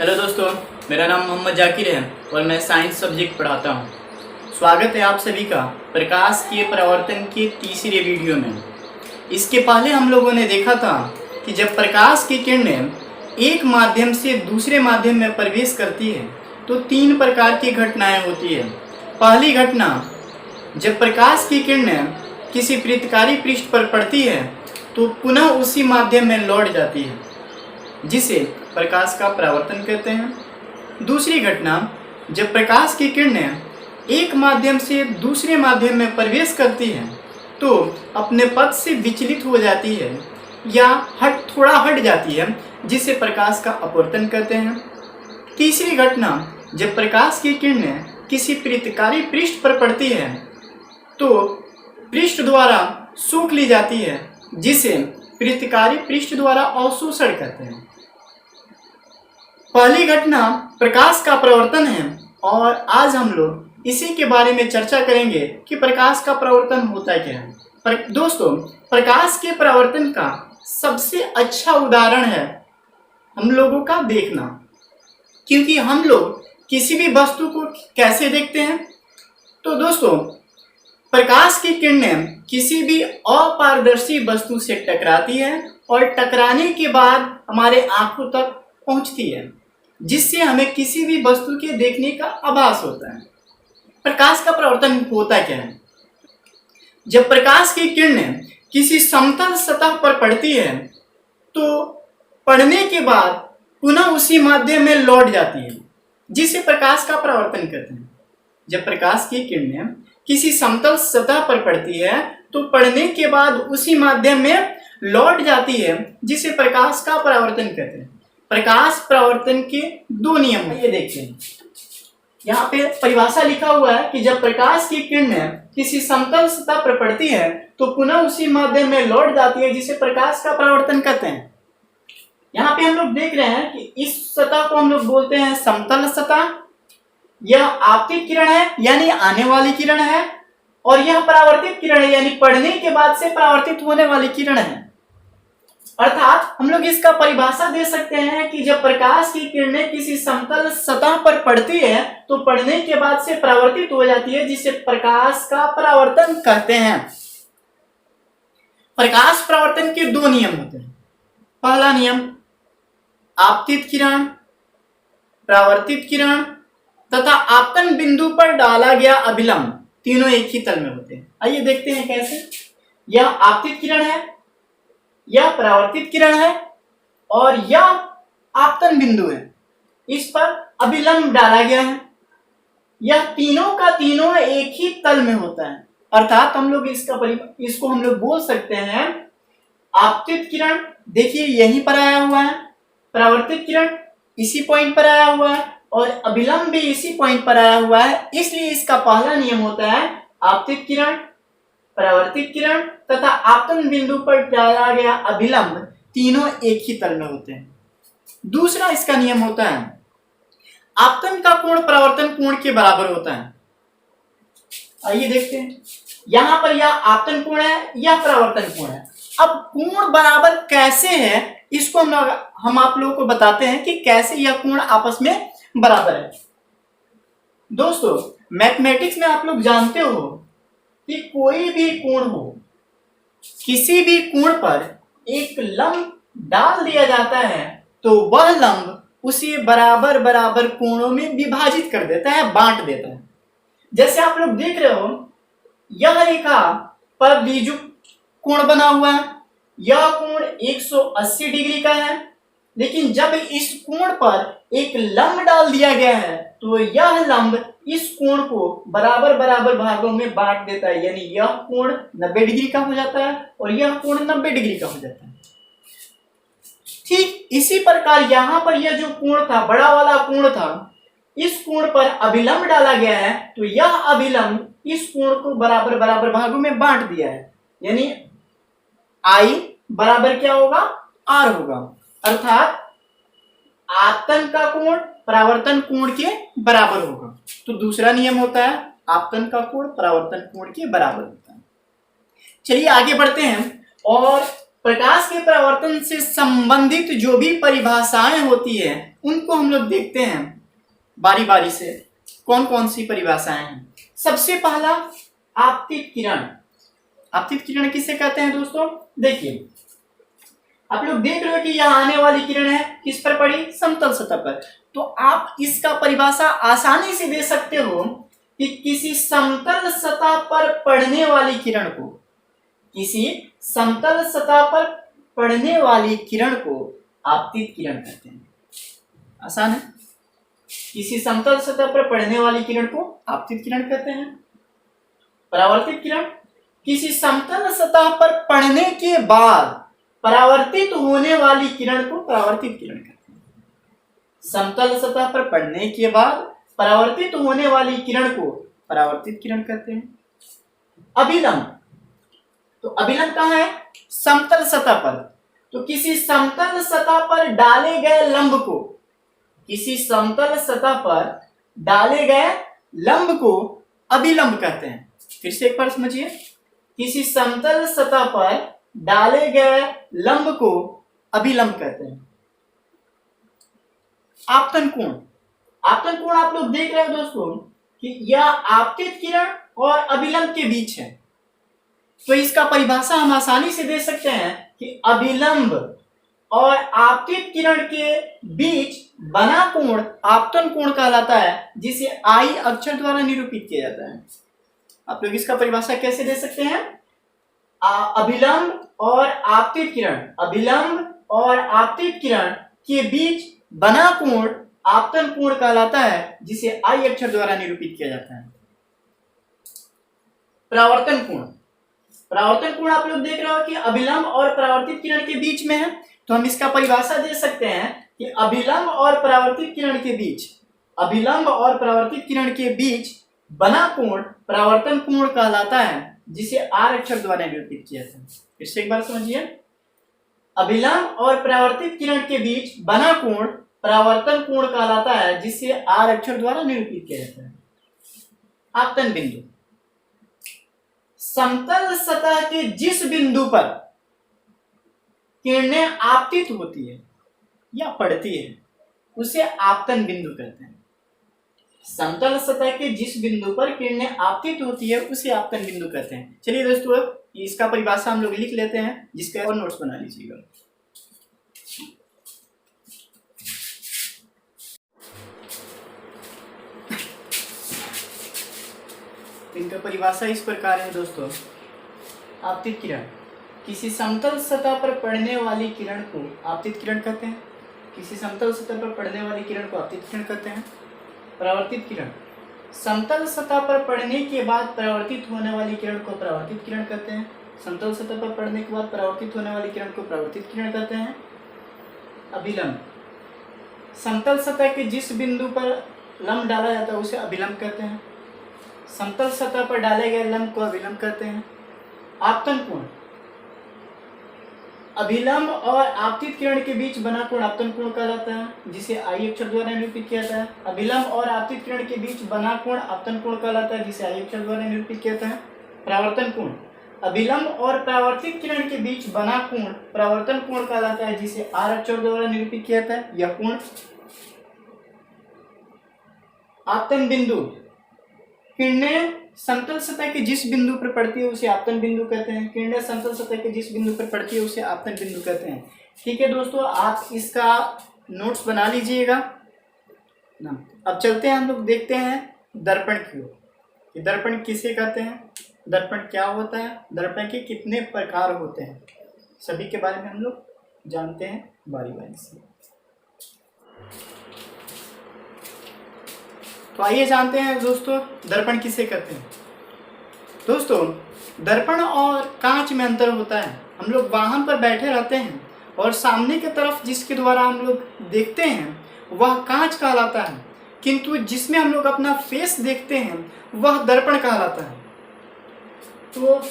Hello दोस्तों, मेरा नाम मोहम्मद जाकिर है और मैं साइंस सब्जेक्ट पढ़ाता हूँ। स्वागत है आप सभी का प्रकाश के परावर्तन के तीसरे वीडियो में। इसके पहले हम लोगों ने देखा था कि जब प्रकाश की किरणें एक माध्यम से दूसरे माध्यम में प्रवेश करती है तो तीन प्रकार की घटनाएं होती है। पहली घटना, जब प्रकाश की किरणें किसी वृत्तकारी पृष्ठ पर पड़ती है तो पुनः उसी माध्यम में लौट जाती है, जिसे प्रकाश का परावर्तन कहते हैं। दूसरी घटना, जब प्रकाश की किरणें एक माध्यम से दूसरे माध्यम में प्रवेश करती हैं तो अपने पथ से विचलित हो जाती है या थोड़ा हट जाती है, जिसे प्रकाश का अपवर्तन कहते हैं। तीसरी घटना, जब प्रकाश की किरणें किसी वृत्तकारी पृष्ठ पर पड़ती है तो पृष्ठ द्वारा सोख ली जाती है, जिसे वृत्तकारी पृष्ठ द्वारा अवशोषण कहते हैं। पहली घटना प्रकाश का परावर्तन है और आज हम लोग इसी के बारे में चर्चा करेंगे कि प्रकाश का परावर्तन होता क्या है। दोस्तों, प्रकाश के परावर्तन का सबसे अच्छा उदाहरण है हम लोगों का देखना, क्योंकि हम लोग किसी भी वस्तु को कैसे देखते हैं। तो दोस्तों, प्रकाश की किरणें किसी भी अपारदर्शी वस्तु से टकराती है और टकराने के बाद हमारे आंखों तक पहुंचती है, जिससे हमें किसी भी वस्तु के देखने का आभास होता है। प्रकाश का परावर्तन होता क्या है? जब प्रकाश की किरणें किसी समतल सतह पर पड़ती है तो पड़ने के बाद पुनः उसी माध्यम में लौट जाती है, जिसे प्रकाश का परावर्तन कहते हैं। जब प्रकाश की किरणें किसी समतल सतह पर पड़ती है तो पड़ने के बाद उसी माध्यम में लौट जाती है, जिसे प्रकाश का परावर्तन कहते हैं। प्रकाश परावर्तन के दो नियम हैं, ये देखते हैं। यहाँ पे परिभाषा लिखा हुआ है कि जब प्रकाश की किरणें किसी समतल सतह पर पड़ती है तो पुनः उसी माध्यम में लौट जाती है, जिसे प्रकाश का परावर्तन कहते हैं। यहाँ पे हम लोग देख रहे हैं कि इस सतह को हम लोग बोलते हैं समतल सतह। यह आपतित किरण है यानी आने वाली किरण है, और यह परावर्तित किरण है यानी पड़ने के बाद से परावर्तित होने वाली किरण है। अर्थात हम लोग इसका परिभाषा दे सकते हैं कि जब प्रकाश की किरणें किसी समतल सतह पर पड़ती है तो पड़ने के बाद से परावर्तित हो जाती है, जिसे प्रकाश का परावर्तन कहते हैं। प्रकाश परावर्तन के दो नियम होते हैं। पहला नियम, आपतित किरण, परावर्तित किरण तथा आपतन बिंदु पर डाला गया अभिलंब तीनों एक ही तल में होते हैं। आइए देखते हैं कैसे। यह आपतित किरण है, यह परावर्तित किरण है और यह आपतन बिंदु है। इस पर अभिलंब डाला गया है। यह तीनों का तीनों एक ही तल में होता है। अर्थात हम लोग इसको हम लोग बोल सकते हैं आपतित किरण, देखिए यहीं पर आया हुआ है, परावर्तित किरण इसी पॉइंट पर आया हुआ है और अभिलंब भी इसी पॉइंट पर आया हुआ है। इसलिए इसका पहला नियम होता है आपतित किरण, परावर्तित किरण तथा आपतन बिंदु पर डाला गया अभिलंब तीनों एक ही तल में होते हैं। दूसरा इसका नियम होता है आपतन का कोण परावर्तन कोण के बराबर होता है। आइए देखते हैं। यहां पर यह आपतन कोण है, यह परावर्तन कोण है। अब कोण बराबर कैसे है, इसको हम आप लोगों को बताते हैं कि कैसे यह कोण आपस में बराबर है। दोस्तों, मैथमेटिक्स में आप लोग जानते हो कि कोई भी कोण हो, किसी भी कोण पर एक लंब डाल दिया जाता है तो वह लंब उसे बराबर बराबर कोणों में विभाजित कर देता है, बांट देता है। जैसे आप लोग देख रहे हो, यह रेखा पर द्विजुक कोण बना हुआ है। यह कोण 180 डिग्री का है, लेकिन जब इस कोण पर एक लंब डाल दिया गया है तो यह लंब इस कोण को बराबर बराबर भागों में बांट देता है, यानी यह कोण 90 डिग्री का हो जाता है और यह कोण 90 डिग्री का हो जाता है। ठीक इसी प्रकार यहाँ पर यह जो कोण था, बड़ा वाला कोण था, इस कोण पर अभिलंब डाला गया है तो यह अभिलंब इस कोण को बराबर बराबर भागों में बांट दिया है, यानी I बराबर क्या होगा, R होगा। अर्थात आपतन का कोण परावर्तन कोण के बराबर होगा। तो दूसरा नियम होता है आपतन का कोण परावर्तन कोण के बराबर होता है। चलिए आगे बढ़ते हैं और प्रकाश के परावर्तन से संबंधित जो भी परिभाषाएं होती है उनको हम लोग देखते हैं बारी बारी से, कौन कौन सी परिभाषाएं हैं। सबसे पहला आपतित किरण। आपतित किरण किसे कहते हैं दोस्तों? देखिए, आप लोग देख रहे हो कि यह आने वाली किरण है, किस पर पड़ी? समतल सतह पर। तो आप इसका परिभाषा आसानी से दे सकते हो कि किसी समतल सतह पर पड़ने वाली किरण को, किसी समतल सतह पर पड़ने वाली किरण को आपतित किरण कहते हैं। आसान है, किसी समतल सतह पर पड़ने वाली किरण को आपतित किरण कहते हैं। परावर्तित किरण, किसी समतल सतह पर पड़ने के बाद परावर्तित होने वाली किरण को परावर्तित किरण कहते हैं। समतल सतह पर पड़ने के बाद परावर्तित होने वाली किरण को परावर्तित किरण कहते हैं। अभिलंब, तो अभिलंब कहाँ है? समतल सतह पर। तो किसी समतल सतह पर डाले गए लंब को, किसी समतल सतह पर डाले गए लंब को अभिलंब कहते हैं। फिर से एक बार समझिए, किसी समतल सतह पर डाले गए लंब को अभिलंब कहते हैं। आपतन कोण, आपतन कोण आप लोग देख रहे हो दोस्तों कि यह आपतित किरण और अभिलंब के बीच है। तो इसका परिभाषा हम आसानी से दे सकते हैं कि अभिलंब और आपतित किरण के बीच बना कोण आपतन कोण कहलाता है, जिसे आई अक्षर द्वारा निरूपित किया जाता है। आप लोग इसका परिभाषा कैसे दे सकते हैं? अभिलंब और आपतित किरण, अभिलंब और आपतित किरण के बीच बना कोण आपतन कोण कहलाता है, जिसे आई अक्षर द्वारा निरूपित किया जाता है। परावर्तन कोण, परावर्तन कोण आप लोग देख रहे हो कि अभिलंब और परावर्तित किरण के बीच में है। तो हम इसका परिभाषा दे सकते हैं कि अभिलंब और परावर्तित किरण के बीच, अभिलंब और परावर्तित किरण के बीच बना कोण परावर्तन कोण कहलाता है, जिसे आर अक्षर द्वारा निरूपित किया जाता है। फिर से एक बार समझिए, अभिलंब और परावर्तित किरण के बीच बना कोण परावर्तन कोण कहलाता है, जिसे आर अक्षर द्वारा निरूपित किया जाता है। आपतन बिंदु, समतल सतह के जिस बिंदु पर किरणें आपतित होती है या पड़ती है उसे आपतन बिंदु कहते हैं। समतल सतह के जिस बिंदु पर किरणें आपतित होती है उसे आपतन बिंदु कहते हैं। चलिए दोस्तों, इसका परिभाषा हम लोग लिख लेते हैं, जिसके और नोट्स बना लीजिएगा। इनका परिभाषा इस प्रकार है दोस्तों। आपतित किरण, किसी समतल सतह पर पड़ने वाली किरण को आपतित किरण कहते हैं। किसी समतल सतह पर पड़ने वाली किरण को आपतित किरण कहते हैं। परावर्तित किरण, समतल सतह पर पड़ने के बाद परावर्तित होने वाली किरण को परावर्तित किरण कहते हैं। समतल सतह पर पड़ने के बाद परावर्तित होने वाली किरण को परावर्तित किरण कहते हैं। अभिलंब, समतल सतह के जिस बिंदु पर लंब डाला जाता है उसे अभिलंब कहते हैं। समतल सतह पर डाले गए लंब को अभिलंब कहते हैं। आपतन कोण, अभिलंब और आपतित किरण के बीच बना कोण आपतन कोण कहलाता है, जिसे आई अक्षर द्वारा निरूपित किया जाता है। अभिलंब और आपतित किरण के बीच बना कोण आपतन कोण कहलाता है, जिसे आई अक्षर द्वारा निरूपित किया जाता है। परावर्तन कोण, अभिलंब और परावर्तित किरण के बीच बना कोण परावर्तन कोण कहलाता है, जिसे आर अक्षर द्वारा निरूपित किया जाता है। यह कोण। आपतन बिंदु, किरणें समतल सतह के जिस बिंदु पर पड़ती है उसे आपतन बिंदु कहते हैं। किरणें समतल सतह के जिस बिंदु पर पड़ती है उसे आपतन बिंदु कहते हैं। ठीक है दोस्तों, आप इसका नोट्स बना लीजिएगा ना। अब चलते हैं, हम लोग देखते हैं दर्पण की ओर। दर्पण किसे कहते हैं, दर्पण क्या होता है, दर्पण के कितने प्रकार होते हैं, सभी के बारे में हम लोग जानते हैं बारी बारी से। तो आइए जानते हैं दोस्तों दर्पण किसे कहते हैं। दोस्तों, दर्पण और कांच में अंतर होता है। हम लोग वाहन पर बैठे रहते हैं और सामने की तरफ जिसके द्वारा हम लोग देखते हैं वह कांच कहलाता है, किंतु जिसमें हम लोग अपना फेस देखते हैं वह दर्पण कहलाता है। तो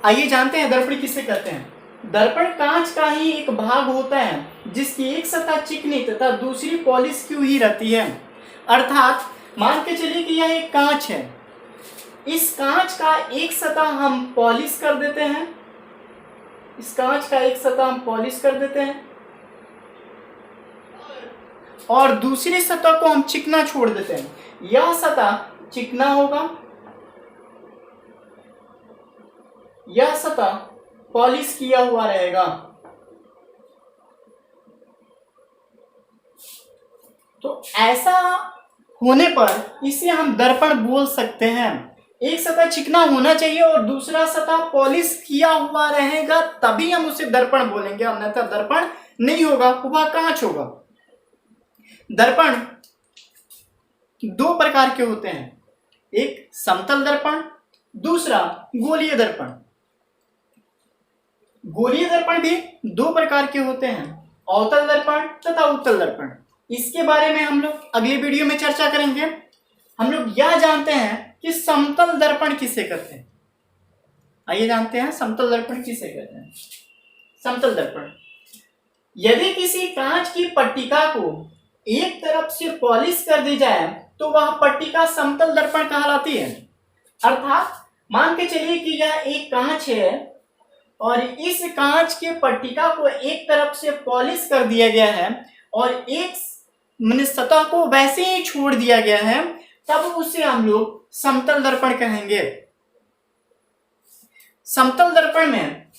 आइए जानते हैं दर्पण किसे कहते हैं। दर्पण कांच का ही एक भाग होता है जिसकी एक सतह चिकनी तथा दूसरी पॉलिश की हुई रहती है। अर्थात मान के चलिए कि यह एक कांच है, इस कांच का एक सतह हम पॉलिश कर देते हैं इस कांच का एक सतह हम पॉलिश कर देते हैं और दूसरी सतह को हम चिकना छोड़ देते हैं। यह सतह चिकना होगा, यह सतह पॉलिश किया हुआ रहेगा। तो ऐसा होने पर इसे हम दर्पण बोल सकते हैं। एक सतह चिकना होना चाहिए और दूसरा सतह पॉलिश किया हुआ रहेगा, तभी हम उसे दर्पण बोलेंगे, अन्यथा दर्पण नहीं होगा, वह कांच होगा। दर्पण दो प्रकार के होते हैं, एक समतल दर्पण, दूसरा गोलीय दर्पण। गोलीय दर्पण भी दो प्रकार के होते हैं, अवतल दर्पण तथा उत्तल दर्पण। इसके बारे में हम लोग अगले वीडियो में चर्चा करेंगे। हम लोग यह जानते हैं कि समतल दर्पण किसे कहते हैं। आइए जानते हैं समतल दर्पण किसे कहते हैं। समतल दर्पण, यदि किसी कांच की पट्टिका को एक तरफ से पॉलिश कर दी जाए तो वह पट्टिका समतल दर्पण कहलाती है। अर्थात मान के चलिए कि यह एक कांच है और इस कांच के पट्टिका को एक तरफ से पॉलिश कर दिया गया है और एक सतह को वैसे ही छोड़ दिया गया है, तब उसे हम लोग समतल दर्पण कहेंगे। समतल दर्पण में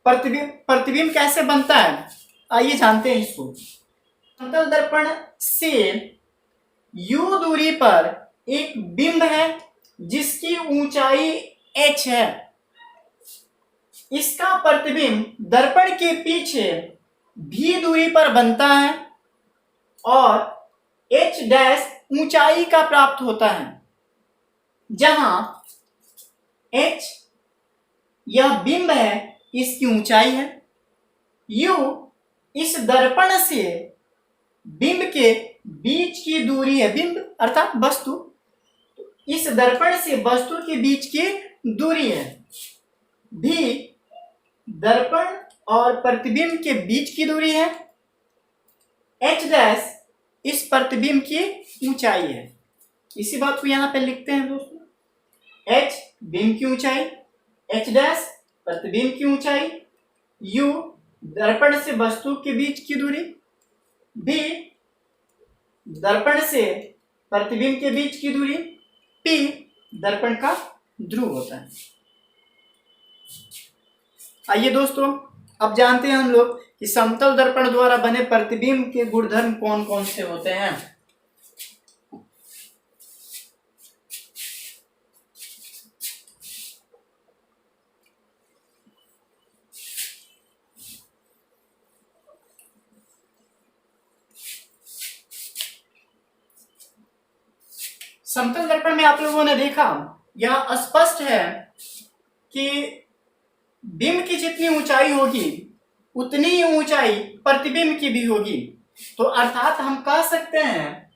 प्रतिबिंब कैसे बनता है, आइए जानते हैं इसको। समतल दर्पण से u दूरी पर एक बिंब है जिसकी ऊंचाई h है। इसका प्रतिबिंब दर्पण के पीछे v दूरी पर बनता है और h डैश ऊंचाई का प्राप्त होता है, जहां h यह बिंब है, इसकी ऊंचाई है। u इस दर्पण से बिंब के बीच की दूरी है, बिंब अर्थात वस्तु, इस दर्पण से वस्तु के बीच की दूरी है। भी दर्पण और प्रतिबिंब के बीच की दूरी है। h डैश इस प्रतिबिंब की ऊंचाई है। इसी बात को यहां पे लिखते हैं दोस्तों। h बिंब की ऊंचाई, h डैश प्रतिबिंब की ऊंचाई, u दर्पण से वस्तु के बीच की दूरी, b दर्पण से प्रतिबिंब के बीच की दूरी, p दर्पण का ध्रुव होता है। आइए दोस्तों, अब जानते हैं हम लोग कि समतल दर्पण द्वारा बने प्रतिबिंब के गुणधर्म कौन कौन से होते हैं। समतल दर्पण में आप लोगों ने देखा, यह स्पष्ट है कि बिंब की जितनी ऊंचाई होगी उतनी ही ऊंचाई प्रतिबिंब की भी होगी। तो अर्थात हम कह सकते हैं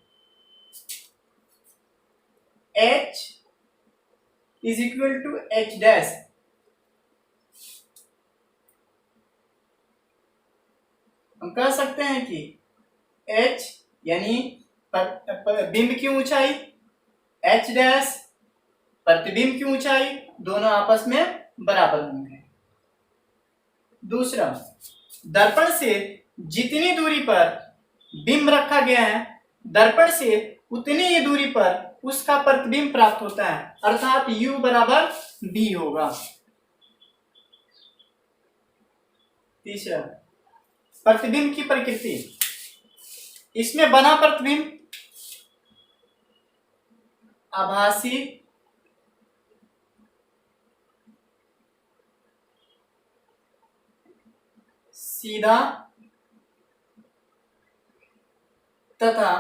h is equal to h dash. हम कह सकते हैं कि h यानी बिंब की ऊंचाई, h डैश प्रतिबिंब की ऊंचाई, दोनों आपस में बराबर होंगे। दूसरा, दर्पण से जितनी दूरी पर बिंब रखा गया है, दर्पण से उतनी ही दूरी पर उसका प्रतिबिंब प्राप्त होता है, अर्थात u बराबर b होगा। तीसरा, प्रतिबिंब की प्रकृति, इसमें बना प्रतिबिंब आभासी, सीधा तथा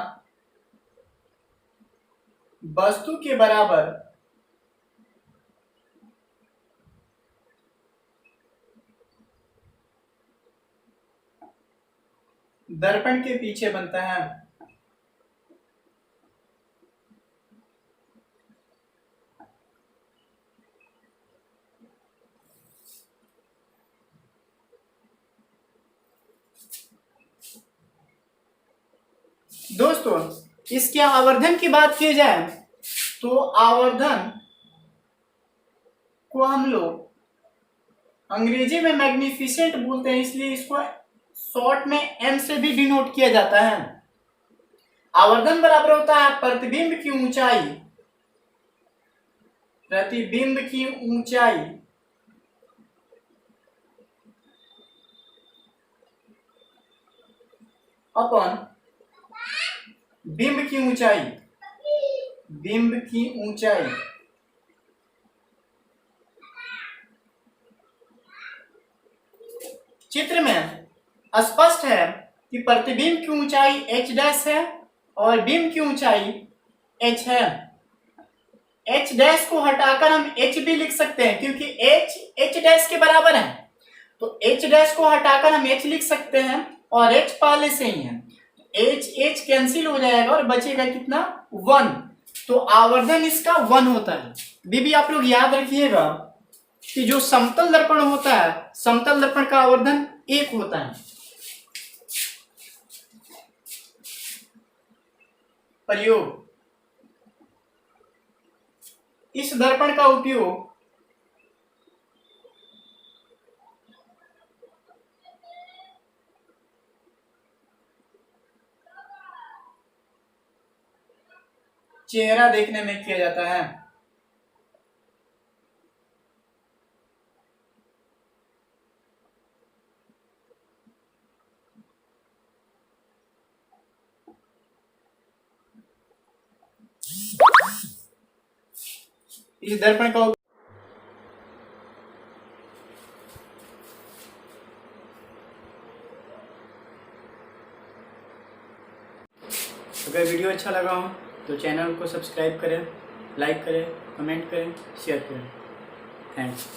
वस्तु के बराबर दर्पण के पीछे बनता है। दोस्तों, इसके आवर्धन की बात की जाए तो आवर्धन को हम अंग्रेजी में मैग्निफिसेंट बोलते हैं, इसलिए इसको शॉर्ट में एम से भी डिनोट किया जाता है। आवर्धन बराबर होता है प्रतिबिंब की ऊंचाई, प्रतिबिंब की ऊंचाई अपन बिंब की ऊंचाई, बिंब की ऊंचाई। चित्र में स्पष्ट है कि प्रतिबिंब की ऊंचाई h डैश है और बिंब की ऊंचाई h है। h डैश को हटाकर हम h भी लिख सकते हैं, क्योंकि h डैश के बराबर है, तो h डैश को हटाकर हम h लिख सकते हैं और h पहले से ही है, h कैंसिल हो जाएगा और बचेगा कितना 1, तो आवर्धन इसका 1 होता है। बीबी आप लोग याद रखिएगा कि जो समतल दर्पण होता है, समतल दर्पण का आवर्धन 1 होता है। प्रयोग, इस दर्पण का उपयोग चेहरा देखने में किया जाता है। इस दर्पण का अगर वीडियो अच्छा लगा हो तो चैनल को सब्सक्राइब करें, लाइक करें, कमेंट करें, शेयर करें। थैंक्स।